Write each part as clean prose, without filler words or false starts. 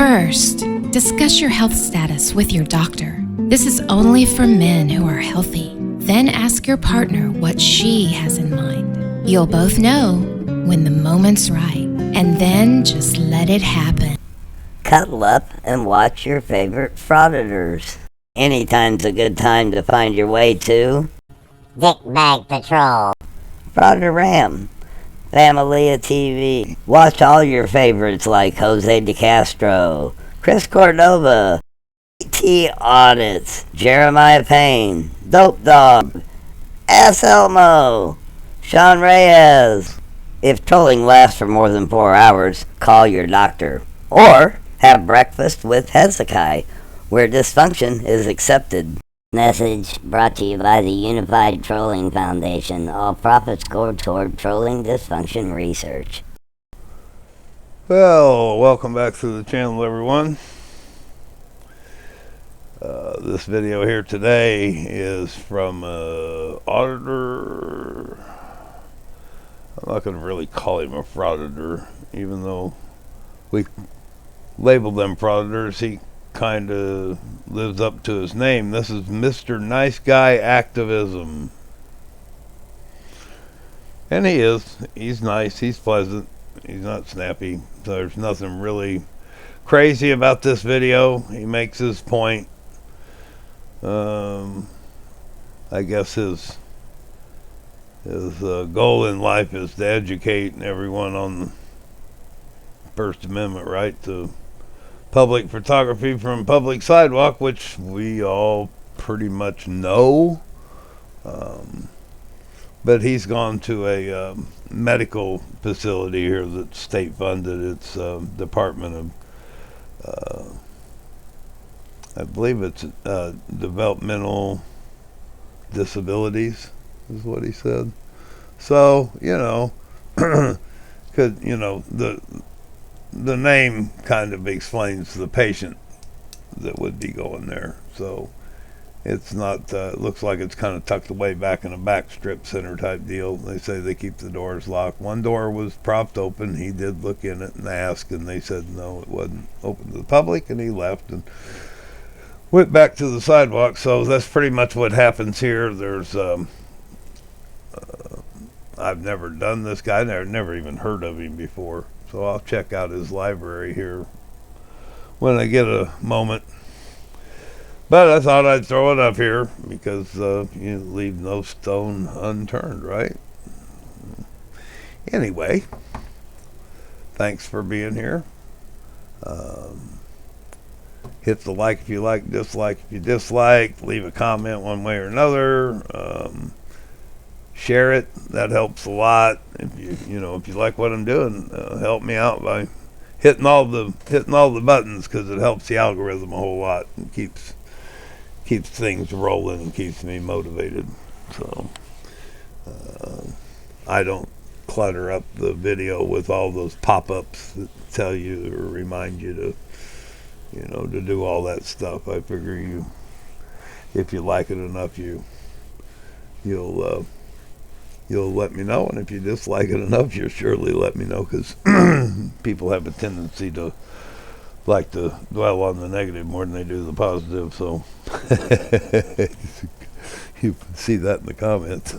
First, discuss your health status with your doctor. This is only for men who are healthy. Then ask your partner what she has in mind. You'll both know when the moment's right, and then just let it happen. Cuddle up and watch your favorite Frauditors. Anytime's a good time to find your way to Dick Bag Patrol, Frauditor Ram, Familia TV. Watch all your favorites like Jose De Castro, Chris Cordova, T. Audits, Jeremiah Payne, Dope Dog, Ass Elmo, Sean Reyes. If trolling lasts for more than 4 hours, call your doctor. Or have breakfast with Hezekiah, where dysfunction is accepted. message brought to you by the Unified Trolling Foundation. All profits go toward trolling dysfunction research. Well, welcome back to the channel, everyone. This video here today is from Auditor. I'm not going to really call him a Frauditor, even though we labeled them Frauditors. He kind of lives up to his name. This is Mr. Nice Guy Activism. And he is. He's nice. He's pleasant. He's not snappy. So there's nothing really crazy about this video. He makes his point. I guess his goal in life is to educate everyone on the First Amendment right to public photography from public sidewalk, which we all pretty much know. But he's gone to a medical facility here that's state funded. It's Department of I believe it's developmental disabilities is what he said. So, you know, could, you know, the name kind of explains the patient that would be going there. So it's not, it looks like it's kind of tucked away back in a back strip center type deal. They say they keep the doors locked. One door was propped open. He did look in it and ask, and they said no, it wasn't open to the public, and he left and went back to the sidewalk. So that's pretty much what happens here. There's I've never done this guy. I've never even heard of him before. So I'll check out his library here when I get a moment. But I thought I'd throw it up here because you leave no stone unturned, right? Anyway, thanks for being here. Hit the like if you like, dislike if you dislike, leave a comment one way or another. Share it. That helps a lot. If if you like what I'm doing, help me out by hitting all the buttons, because it helps the algorithm a whole lot and keeps things rolling and keeps me motivated. So I don't clutter up the video with all those pop-ups that tell you or remind you to to do all that stuff. I figure if you like it enough, you'll let me know, and if you dislike it enough, you'll surely let me know, because people have a tendency to like to dwell on the negative more than they do the positive. So you can see that in the comments.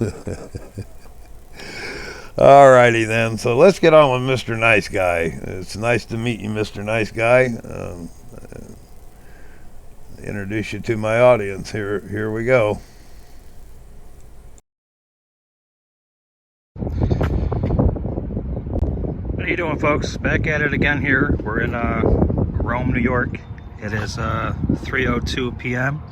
Alrighty then, so let's get on with Mr. Nice Guy. It's nice to meet you, Mr. Nice Guy. Introduce you to my audience. Here we go. How you doing, folks? Back at it again here. We're in Rome, New York. It is 3:02 p.m.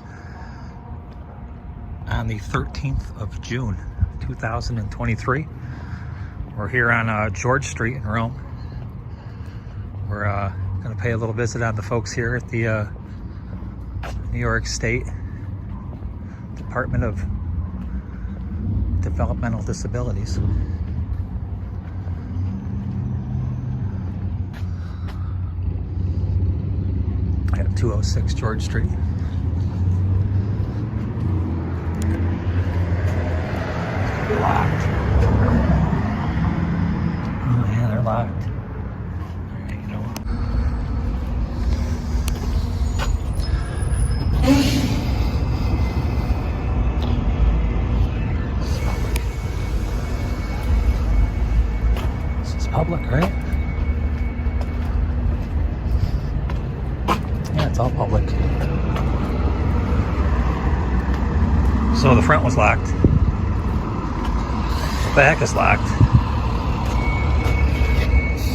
on the 13th of June 2023. We're here on George Street in Rome. We're going to pay a little visit on the folks here at the New York State Department of Developmental Disabilities. At 206 George Street. Locked. Oh yeah, they're locked. There you go. It's all public. So the front was locked. The back is locked.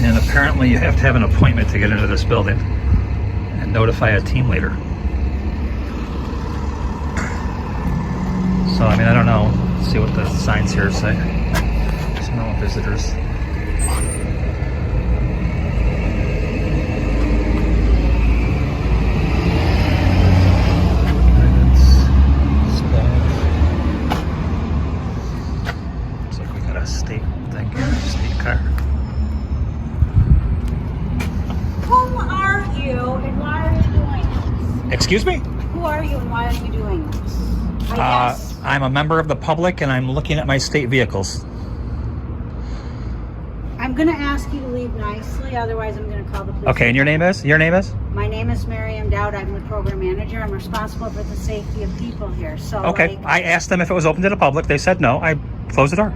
And apparently you have to have an appointment to get into this building and notify a team leader. So, I mean, I don't know. Let's see what the signs here say. There's no visitors. Looks like we got a state thing, state car. Who are you and why are you doing this? Excuse me? Who are you and why are you doing this? I guess. I'm a member of the public and I'm looking at my state vehicles. I'm going to ask you to leave nicely, otherwise I'm going to call the police. Okay, and your name is? Your name is? My name is Miriam Dowd. I'm the program manager. I'm responsible for the safety of people here. So, Okay, I asked them if it was open to the public. They said no. I closed the door.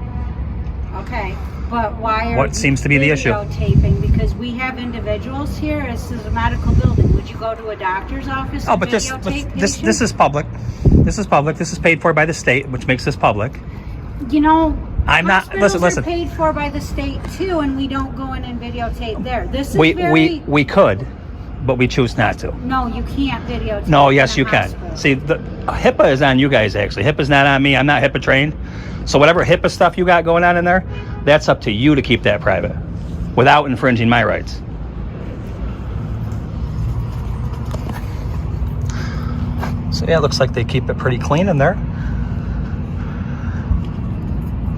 Okay, but why are What seems to be the issue? videotaping? Because we have individuals here. This is a medical building. Would you go to a doctor's office Oh, and but this videotape this is public. This is public. This is paid for by the state, which makes this public. You know, I'm not. hospitals Listen. are paid for by the state too, and we don't go in and videotape there. This is We could, but we choose not to. No, you can't videotape. No, in yes, a you can. hospital. See, the HIPAA is on you guys, actually. HIPAA's not on me. I'm not HIPAA trained. So whatever HIPAA stuff you got going on in there, that's up to you to keep that private without infringing my rights. So yeah, it looks like they keep it pretty clean in there.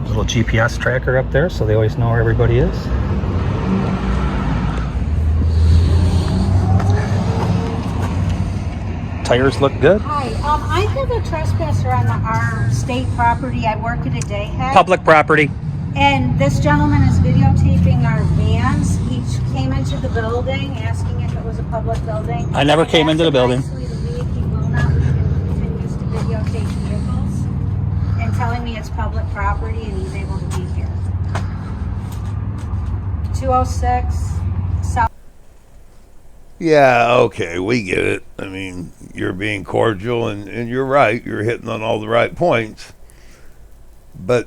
Little GPS tracker up there, so they always know where everybody is. Tires look good. Hi, I have a trespasser on our state property. I work at a day head. Public property. And this gentleman is videotaping our vans. He came into the building asking if it was a public building. I never came into the building. Nicely to leave. He will not leave and continues to videotape vehicles and telling me it's public property and he's able to be here. 206 South. Yeah, okay, we get it. I mean, you're being cordial, and you're right. You're hitting on all the right points. But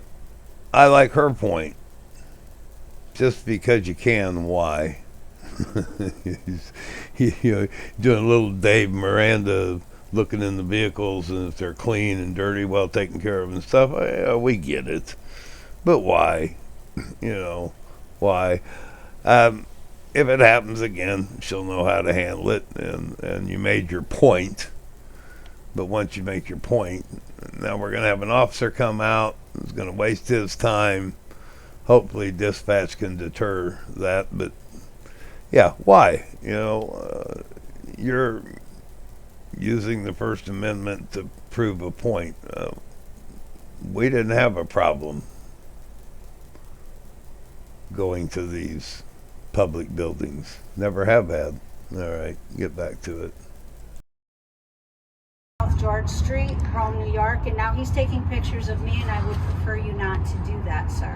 I like her point. Just because you can, why? You're doing a little Dave Miranda, looking in the vehicles, and if they're clean and dirty, well taken care of and stuff. Yeah, we get it. But why? Why? If it happens again, she'll know how to handle it, and you made your point. But once you make your point, now we're going to have an officer come out who's going to waste his time. Hopefully dispatch can deter that. But, yeah, why? You're using the First Amendment to prove a point. We didn't have a problem going to these public buildings. Never have had. All right, get back to it. South George Street, Rome, New York, and now he's taking pictures of me, and I would prefer you not to do that, sir.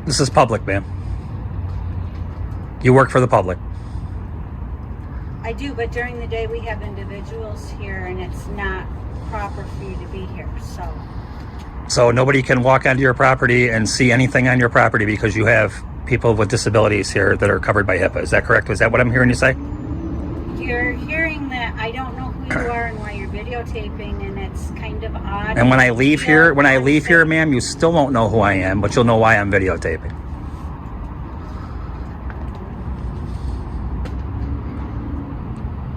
This is public, ma'am. You work for the public. I do, but during the day we have individuals here, and it's not proper for you to be here, so. So nobody can walk onto your property and see anything on your property because you have people with disabilities here that are covered by HIPAA. Is that correct? Was that what I'm hearing you say? You're hearing that I don't know who you are and why you're videotaping, and it's kind of odd. And when I leave here, ma'am, you still won't know who I am, but you'll know why I'm videotaping.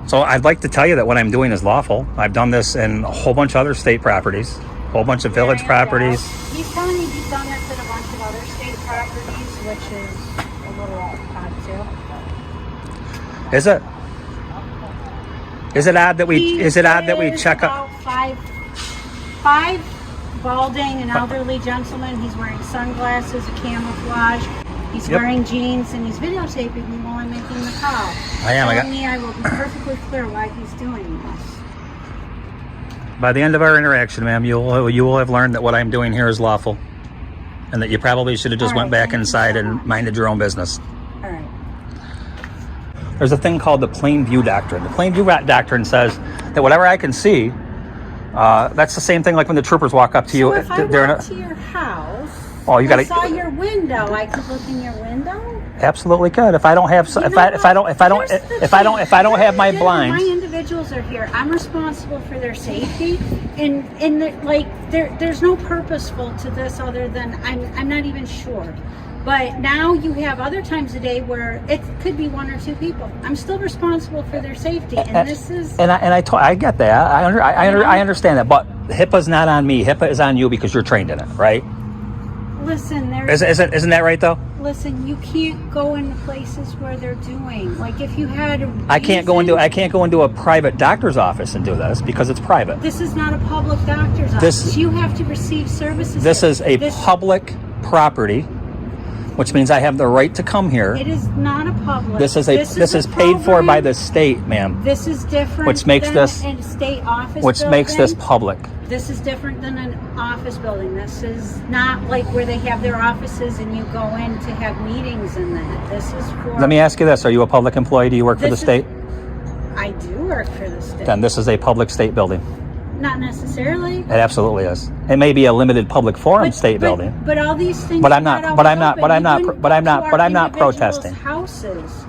So I'd like to tell you that what I'm doing is lawful. I've done this in a whole bunch of other state properties, a whole bunch of village properties. He's telling me he's done this at a bunch of other state properties, which is a little odd too. Is it? Is it odd that we check up? Five balding and elderly gentlemen. He's wearing sunglasses, a camouflage. He's wearing jeans, and he's videotaping me while I'm making the call. I am. Telling me I will be perfectly clear why he's doing this. By the end of our interaction, ma'am, you will have learned that what I'm doing here is lawful. and that you probably should have just All went right, back thank you inside so and much. minded your own business. All right. There's a thing called the plain view doctrine. The plain view doctrine says that whatever I can see, that's the same thing like when the troopers walk up to you. So if I they're went to your house, Oh, you I gotta- saw your window, I could look in your window? absolutely could. If I don't have, You know if I don't what? have my blinds. My individuals are here. I'm responsible for their safety, and there's no purposeful to this other than I'm not even sure. But now you have other times a day where it could be one or two people. I'm still responsible for their safety, and this is. I get that. I understand that, but HIPAA's not on me. HIPAA is on you because you're trained in it, right? Listen, Isn't that right though? Listen, you can't go into places where they're doing. Like if you had a I can't go into a private doctor's office and do this because it's private. This is not a public doctor's office. You have to receive services. This is a public property, which means I have the right to come here. It is not a public. This is paid for by the state, ma'am. This is different. Which makes than this a state office. Which building. makes this public. This is different than an office building. This is not like where they have their offices and you go in to have meetings and that. This is for. Let me ask you this: are you a public employee? Do you work for the state? I do work for the state. Then this is a public state building. Not necessarily. It absolutely is. It may be a limited public forum state building. But all these things. But I'm not protesting. Houses.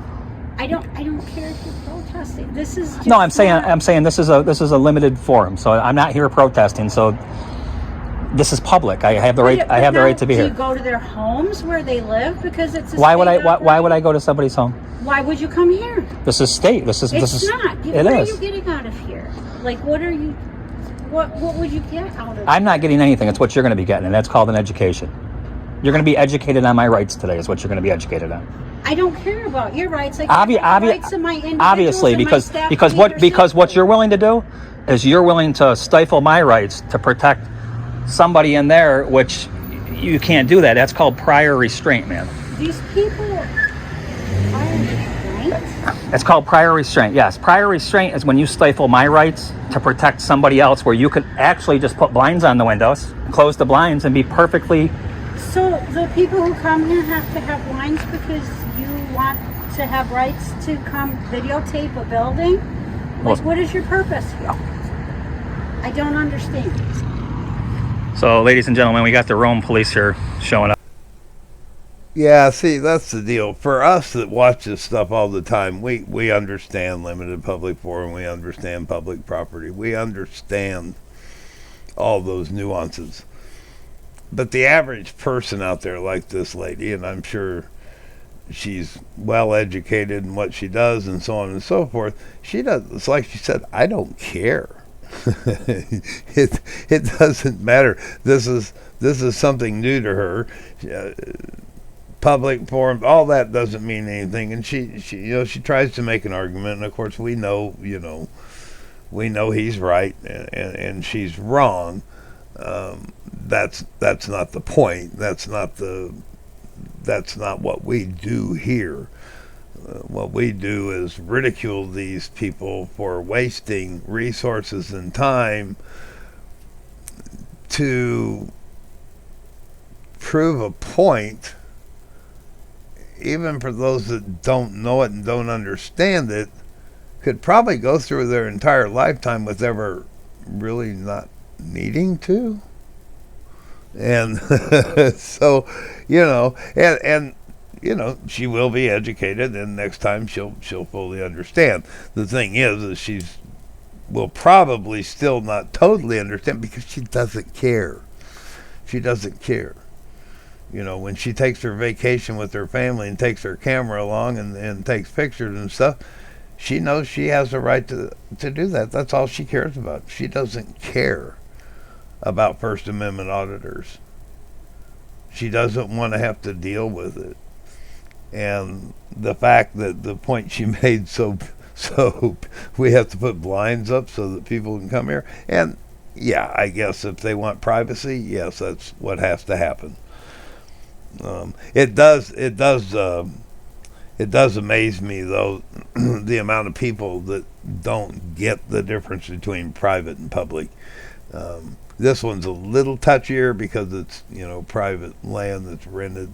I don't care if you're protesting. This is. Just No, I'm saying this is a limited forum. So I'm not here protesting. So this is public. I have the right. I have the right to be here. here. Do you go to their homes where they live because it's. Why would I go to somebody's home? Why would you come here? This is state. This is. It's not. It what is. are you getting out of here? Like, what are you? What would you get out of it? I'm not getting anything. It's what you're going to be getting, and that's called an education. You're going to be educated on my rights today. Is what you're going to be educated on. I don't care about your rights. Like rights of my individuals obviously, and because my staff because what you're willing to do is you're willing to stifle my rights to protect somebody in there, which you can't do that. That's called prior restraint, man. These people. It's called prior restraint. Yes, prior restraint is when you stifle my rights to protect somebody else, where you could actually just put blinds on the windows, close the blinds, and be perfectly. So the people who come here have to have blinds because you want to have rights to come videotape a building? Like, what is your purpose here? I don't understand. So, ladies and gentlemen, we got the Rome police here showing up. Yeah, see, that's the deal. For us that watch this stuff all the time, we understand limited public forum, we understand public property, we understand all those nuances. But the average person out there like this lady, and I'm sure she's well educated in what she does and so on and so forth, it's like she said, I don't care. it doesn't matter. This is something new to her. Public forum, all that doesn't mean anything, and she she tries to make an argument, and of course we know he's right and she's wrong. That's not the point. That's not what we do here. What we do is ridicule these people for wasting resources and time to prove a point. Even for those that don't know it and don't understand it, could probably go through their entire lifetime with ever really not needing to. And so, and she will be educated, and next time she'll fully understand. The thing is she will probably still not totally understand because she doesn't care. She doesn't care. When she takes her vacation with her family and takes her camera along and takes pictures and stuff, she knows she has the right to do that. That's all she cares about. She doesn't care about First Amendment auditors. She doesn't want to have to deal with it. And the fact that the point she made, so we have to put blinds up so that people can come here. And yeah, I guess if they want privacy, yes, that's what has to happen. It does amaze me though the amount of people that don't get the difference between private and public. This one's a little touchier because it's, private land that's rented,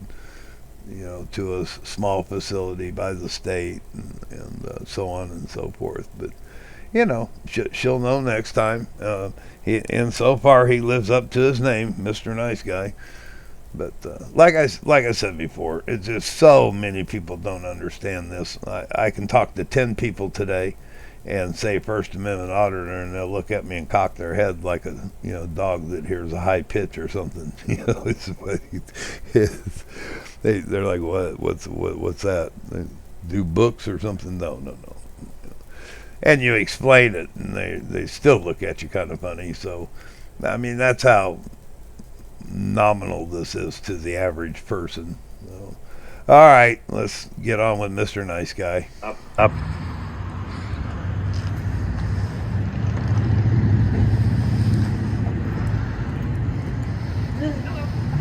to a small facility by the state and so on and so forth. But, she'll know next time. And so far he lives up to his name, Mr. Nice Guy. But like I said before, it's just so many people don't understand this. I can talk to 10 people today and say First Amendment auditor, and they'll look at me and cock their head like a dog that hears a high pitch or something. They're like, what's that? They do books or something? No. And you explain it, and they still look at you kind of funny. So, I mean, that's how nominal this is to the average person. So, all right, let's get on with Mr. Nice Guy. Up.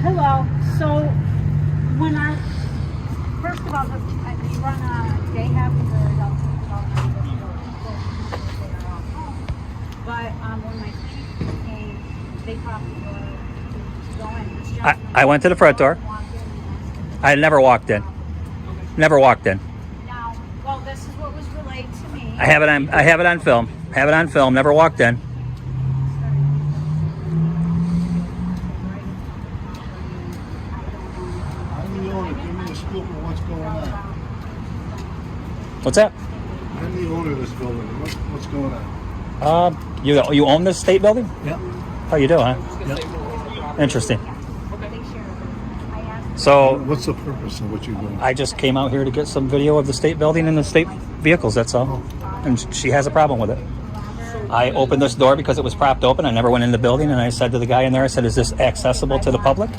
Hello. So, first of all, we run a day happy where adults but when my clinic came, they caught the door to go in. This gentleman I went to the front door. I never walked in. Never walked in. Now, well, this is what was relayed to me. I have it on film. Never walked in. I'm the owner. Give me a scoop of what's going on. What's that? I'm the owner of this building. What's going on? You own this state building? Yeah. Oh, you do, huh? Yeah. Interesting. So What's the purpose of what you're doing? I just came out here to get some video of the state building and the state vehicles, that's all. And she has a problem with it. I opened this door because it was propped open. I never went in the building, and I said to the guy in there, I said, is this accessible to the public?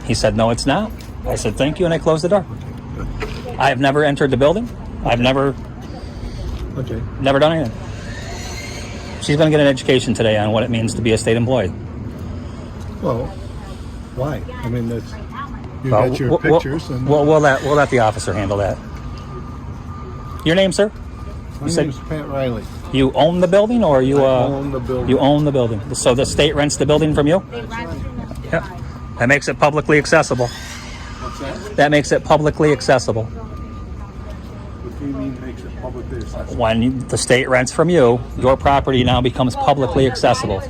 He said, no, it's not. I said, thank you, and I closed the door. I have never entered the building. I've never done anything. She's going to get an education today on what it means to be a state employee. Well, why? I mean, you got your pictures. We'll let the officer handle that. Your name, sir? My name's Pat Riley. You own the building, or you own the building. You own the building. So the state rents the building from you? Yep. That makes it publicly accessible. What's that? That makes it publicly accessible. What do you mean makes it publicly accessible? When the state rents from you, your property now becomes publicly accessible. Well,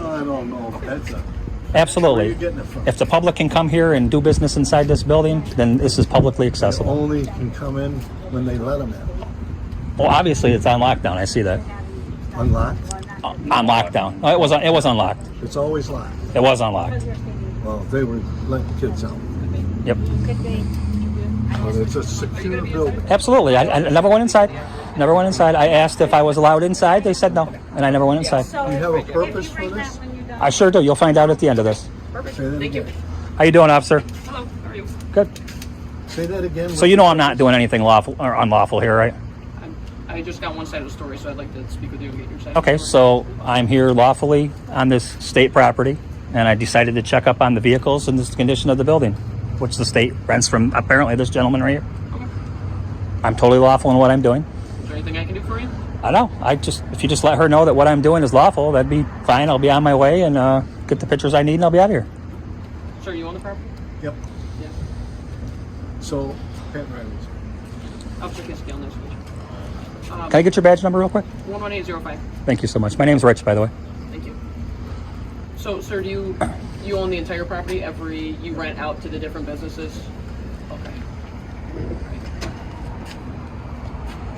I don't know if that's a... Absolutely. Where are you getting it from? If the public can come here and do business inside this building, then this is publicly They accessible. only can come in when they let them in. Well, obviously it's on lockdown. I see that. Unlocked? On lockdown. No, it was unlocked. It's always locked. It was unlocked. Well, they were letting kids out. Yep. But it's a secure building. Absolutely. I never went inside. Never went inside. I asked if I was allowed inside. They said no, and I never went inside. Do you have a purpose for this? I sure do. You'll find out at the end of this. Say that again. How you doing, officer? Hello, how are you? Good. Say that again. So you know I'm not doing anything lawful or unlawful here, right? I just got one side of the story, so I'd like to speak with you and get your side. Okay, so I'm here lawfully on this state property, and I decided to check up on the vehicles and the condition of the building, which the state rents from apparently this gentleman right here. Okay. I'm totally lawful in what I'm doing. Is there anything I can do for you? I know. If you just let her know that what I'm doing is lawful, that'd be fine. I'll be on my way and get the pictures I need, and I'll be out of here. Sir, you own the property? Yep. Yeah. So, Pat Riley's. I'll check his scale next week. Can I get your badge number real quick? 11805. Thank you so much. My name's Rich, by the way. Thank you. So, sir, do you own the entire property? You rent out to the different businesses? Okay.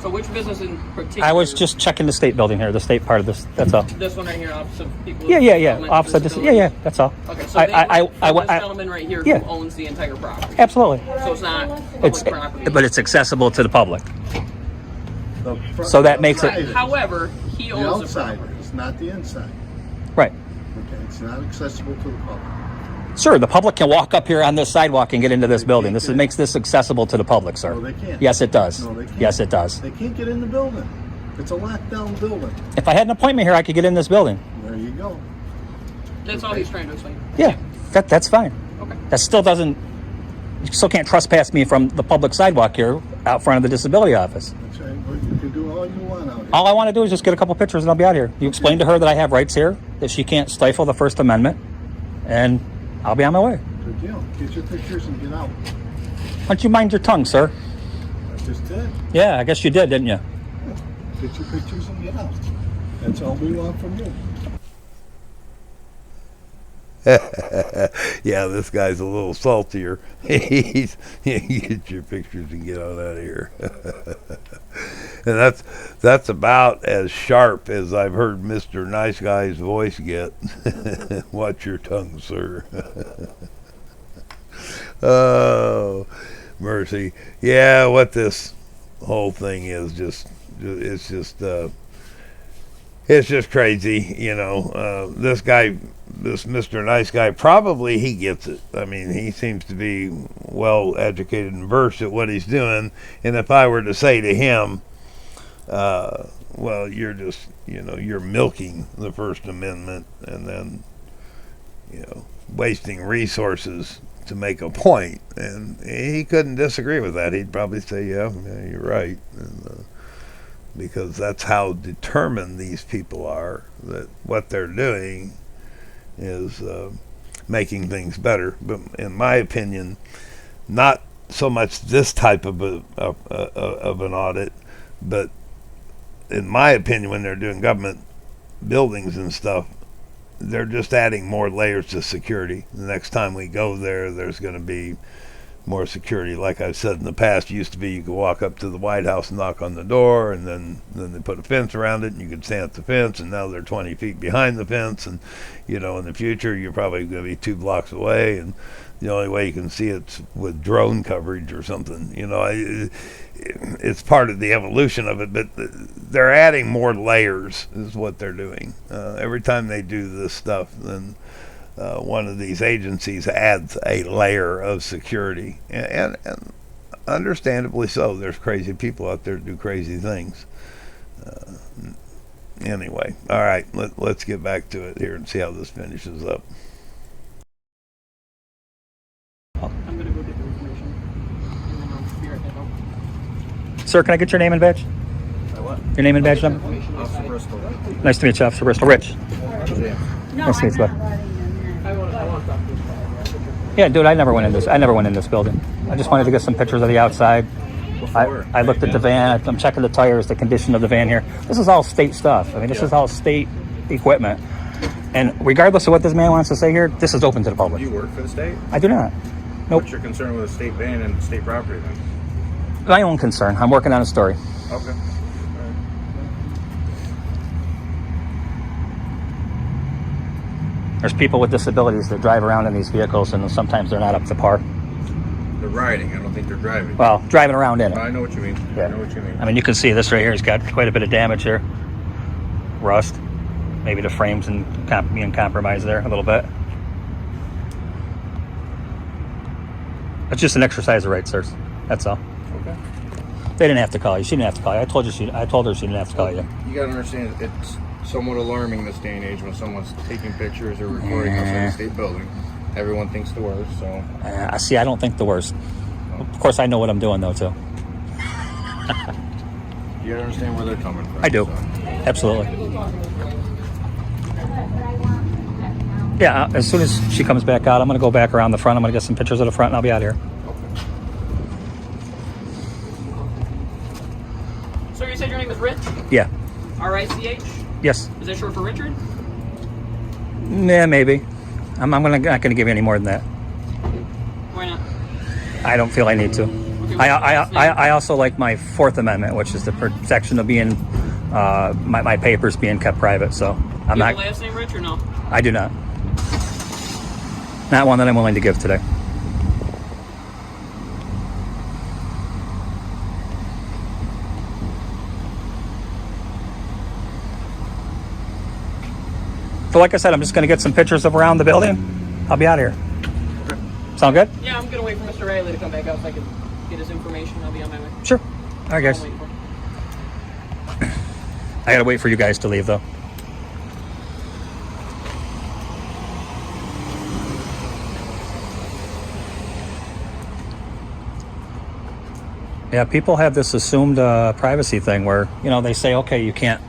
So which business in particular? I was just checking the state building here, the state part of this. That's all. This one right here, Office of People. Yeah. Office of Disability. Yeah. That's all. Okay, so this gentleman right here yeah. who owns the entire property. Absolutely. So it's not public property. But it's accessible to the public. So that makes it. However, he The owns the outside property. is not the inside. Right. Okay, it's not accessible to the public. Sure, the public can walk up here on this sidewalk and get into this building. This makes this accessible to the public, sir. No, they can't. Yes, it does. No, they can't. Yes, it does. They can't get in the building. It's a locked down building. If I had an appointment here, I could get in this building. There you go. That's all he's trying to explain. Yeah, that's fine. Okay. That still doesn't. You still can't trespass me from the public sidewalk here out front of the disability office. That's right. Well, you can do all you want out here. All I want to do is just get a couple pictures and I'll be out here. You explain to her that I have rights here, that she can't stifle the First Amendment, and I'll be on my way. Good deal. Get your pictures and get out. Why don't you mind your tongue, sir? I just did. Yeah, I guess you did, didn't you? Get your pictures and get out. That's all we want from you. Yeah, this guy's a little saltier. He's get your pictures and get on out of here. And that's about as sharp as I've heard Mr. Nice Guy's voice get. Watch your tongue, sir. Oh, mercy. Yeah, what this whole thing is it's just crazy, you know. This guy, this Mr. Nice Guy, probably he gets it. I mean, he seems to be well educated and versed at what he's doing. And if I were to say to him, well, you're just, you know, you're milking the First Amendment and then, you know, wasting resources to make a point. And he couldn't disagree with that. He'd probably say, yeah, you're right. And, because that's how determined these people are, that what they're doing is making things better. But in my opinion, not so much this type of an audit, but in my opinion, when they're doing government buildings and stuff, they're just adding more layers to security. The next time we go there, there's going to be more security. Like I've said in the past, it used to be you could walk up to the White House and knock on the door, and then they put a fence around it, and you could stand at the fence, and now they're 20 feet behind the fence, and, you know, in the future, you're probably going to be 2 blocks away, and the only way you can see it's with drone coverage or something. You know, it's part of the evolution of it, but they're adding more layers is what they're doing. Every time they do this stuff, then one of these agencies adds a layer of security, and understandably so. There's crazy people out there that do crazy things. Anyway, all right, let's get back to it here and see how this finishes up. I'm gonna go get the information, and then I'll be right back. Sir, can I get your name and badge? What? Your name and badge number? Officer Bristol. Nice to meet you, Officer Bristol. Rich. No, Nice to meet you, I'm not letting them in. I want to talk to this guy. Yeah, dude, I never went in this building. I just wanted to get some pictures of the outside. I looked at the van. I'm checking the tires, the condition of the van here. This is all state stuff. I mean, this is all state equipment. And regardless of what this man wants to say here, this is open to the public. Do you work for the state? I do not. Nope. What's your concern with a state van and state property then? My own concern. I'm working on a story. Okay. There's people with disabilities that drive around in these vehicles, and sometimes they're not up to par. They're riding. I don't think they're driving. Well, driving around in it. I know what you mean. Yeah. I know what you mean. I mean, you can see this right here. It's got quite a bit of damage here. Rust. Maybe the frames and being compromised there a little bit. It's just an exercise of rights, sirs. That's all. Okay. They didn't have to call you. She didn't have to call you. I told her she didn't have to call you. You gotta understand, it's somewhat alarming this day and age when someone's taking pictures or recording outside a state building. Everyone thinks the worst, so. See, I don't think the worst. Of course, I know what I'm doing, though, too. You gotta understand where they're coming from. I do. So. Absolutely. Yeah, as soon as she comes back out, I'm going to go back around the front. I'm going to get some pictures of the front, and I'll be out here. So you said your name is Rich? Yeah. R-I-C-H? Yes. Is that short for Richard? Yeah, maybe. I'm not going to give you any more than that. Why not? I don't feel I need to. Okay, I also like my Fourth Amendment, which is the protection of being my papers being kept private. So I'm you not. have a last name Rich or no? I do not. Not one that I'm willing to give today. So like I said, I'm just going to get some pictures of around the building. I'll be out of here. Okay. Sound good? Yeah, I'm gonna wait for Mr. Riley to come back out so I can get his information. I'll be on my way. Sure. All right, guys. I'll wait for him. I got to wait for you guys to leave, though. Yeah, people have this assumed privacy thing where, you know, they say, okay, you can't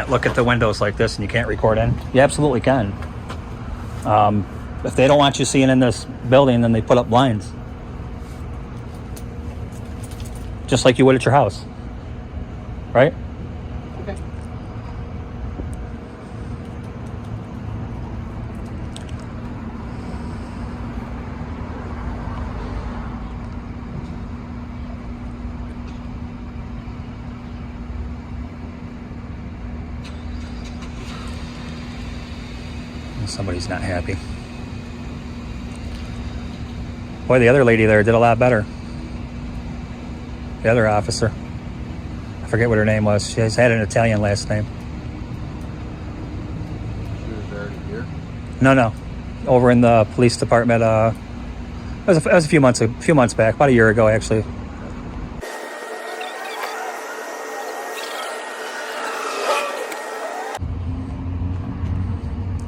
look at the windows like this and you can't record in. You absolutely can. If they don't want you seeing in this building, then they put up blinds. Just like you would at your house. Right? Okay. Somebody's not happy. Boy, the other lady there did a lot better. The other officer. I forget what her name was. She had an Italian last name. She was already here. No. Over in the police department. It was a few months back, about a year ago, actually.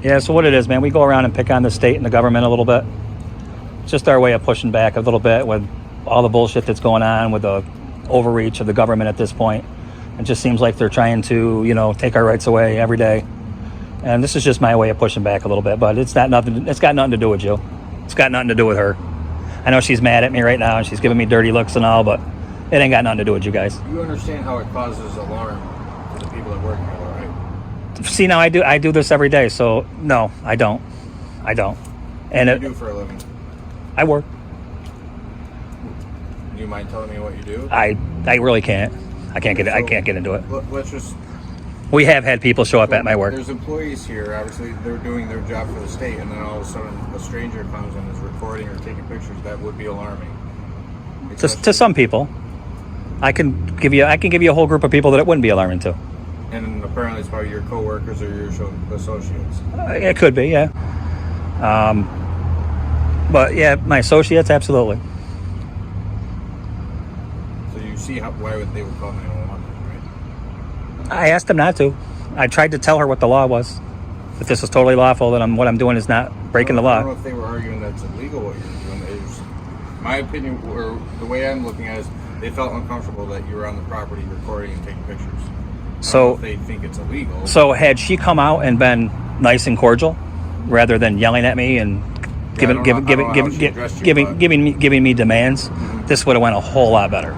Yeah, so what it is, man, we go around and pick on the state and the government a little bit. It's just our way of pushing back a little bit with all the bullshit that's going on with the overreach of the government at this point. It just seems like they're trying to, you know, take our rights away every day. And this is just my way of pushing back a little bit, but it's got nothing to do with you. It's got nothing to do with her. I know she's mad at me right now and she's giving me dirty looks and all, but it ain't got nothing to do with you guys. You understand how it causes alarm for the people that work here, right? See, now I do this every day, so no, I don't. And What do you do for a living? I work. Do you mind telling me what you do? I really can't. I can't get into it. Let's just. We have had people show up at my work. There's employees here. Obviously, they're doing their job for the state, and then all of a sudden, a stranger comes and is recording or taking pictures. That would be alarming. To some people, I can give you a whole group of people that it wouldn't be alarming to. And apparently, it's probably your coworkers or your associates. It could be, yeah. But yeah, my associates, absolutely. So you see why they would call 911, right? I asked them not to. I tried to tell her what the law was. That this was totally lawful. That what I'm doing is not breaking the law. I don't know if they were arguing that's illegal what you're doing. My opinion, or the way I'm looking at it, is they felt uncomfortable that you were on the property recording and taking pictures. So they think it's illegal. So had she come out and been nice and cordial, rather than yelling at me and giving me demands, this would have went a whole lot better.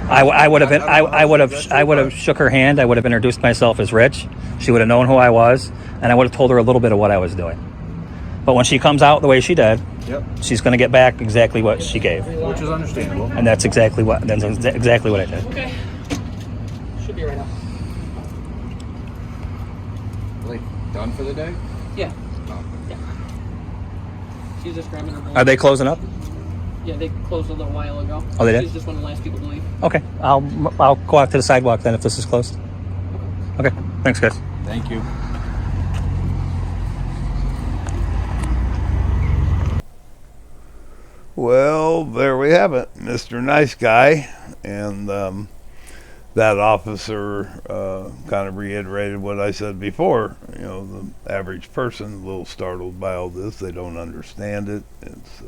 I would have shook her hand. I would have introduced myself as Rich. She would have known who I was, and I would have told her a little bit of what I was doing. But when she comes out the way she did, she's going to get back exactly what she gave, which is understandable. And that's exactly what I did. Okay. Should be right now. Like done for the day? Yeah. Yeah. She's just grabbing her. Are they closing up? Yeah, they closed a little while ago. Oh, they did? She's just one of the last people to leave. Okay, I'll go out to the sidewalk then if this is closed. Okay, thanks guys. Thank you. Well, there we have it, Mr. Nice Guy, and that officer kind of reiterated what I said before. You know, the average person a little startled by all this. They don't understand it. It's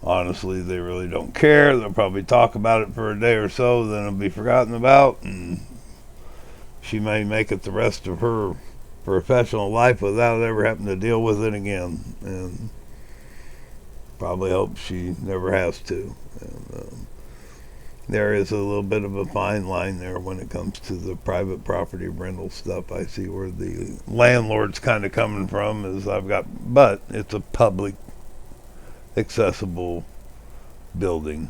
honestly, they really don't care. They'll probably talk about it for a day or so, then it'll be forgotten about, and she may make it the rest of her professional life without ever having to deal with it again, and probably hope she never has to. And there is a little bit of a fine line there when it comes to the private property rental stuff. I see where the landlord's kind of coming from, but it's a public accessible building,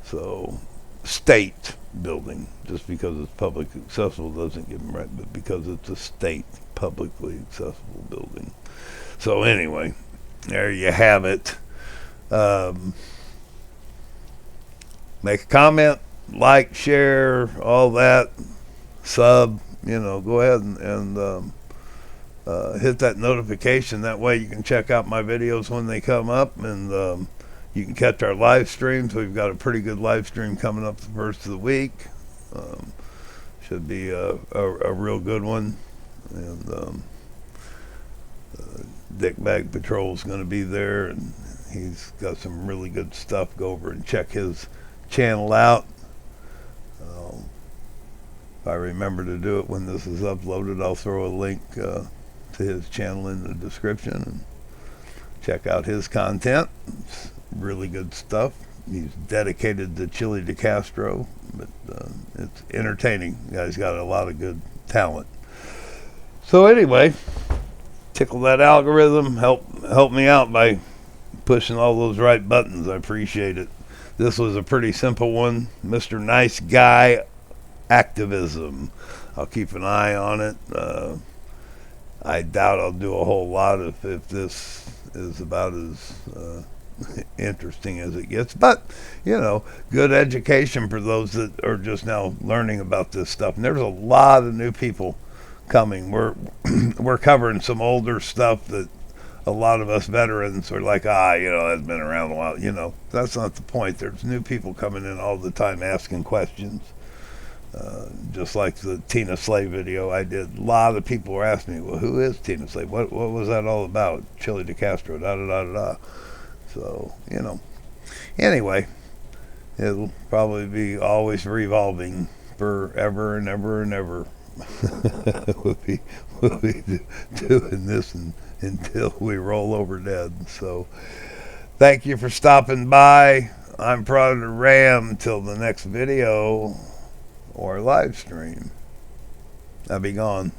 so state building. Just because it's public accessible doesn't give them right, but because it's a state publicly accessible building. So anyway, there you have it. Make a comment, like, share, all that, sub, go ahead and hit that notification. That way you can check out my videos when they come up, and you can catch our live streams. We've got a pretty good live stream coming up the first of the week. Should be a real good one. And Dick Bag Patrol is going to be there, and He's got some really good stuff. Go over and check his channel out. If I remember to do it when this is uploaded, I'll throw a link to his channel in the description and check out his content. It's really good stuff. He's dedicated to Chili de Castro, but it's entertaining. The guy's got a lot of good talent. So anyway, tickle that algorithm. Help me out by pushing all those right buttons. I appreciate it. This was a pretty simple one. Mr. Nice Guy Activism. I'll keep an eye on it. I doubt I'll do a whole lot if this is about as interesting as it gets, but good education for those that are just now learning about this stuff. And there's a lot of new people coming. We're covering some older stuff that a lot of us veterans are like, that's been around a while. That's not the point. There's new people coming in all the time asking questions. Just like the Tina Slay video I did, a lot of people were asking me, well, who is Tina Slay? What was that all about? Chili de Castro, da-da-da-da-da. So, anyway, it'll probably be always revolving forever and ever and ever. we'll be doing this until we roll over dead. So, thank you for stopping by. I'm Frauditor Ram. Until the next video or live stream, I'll be gone.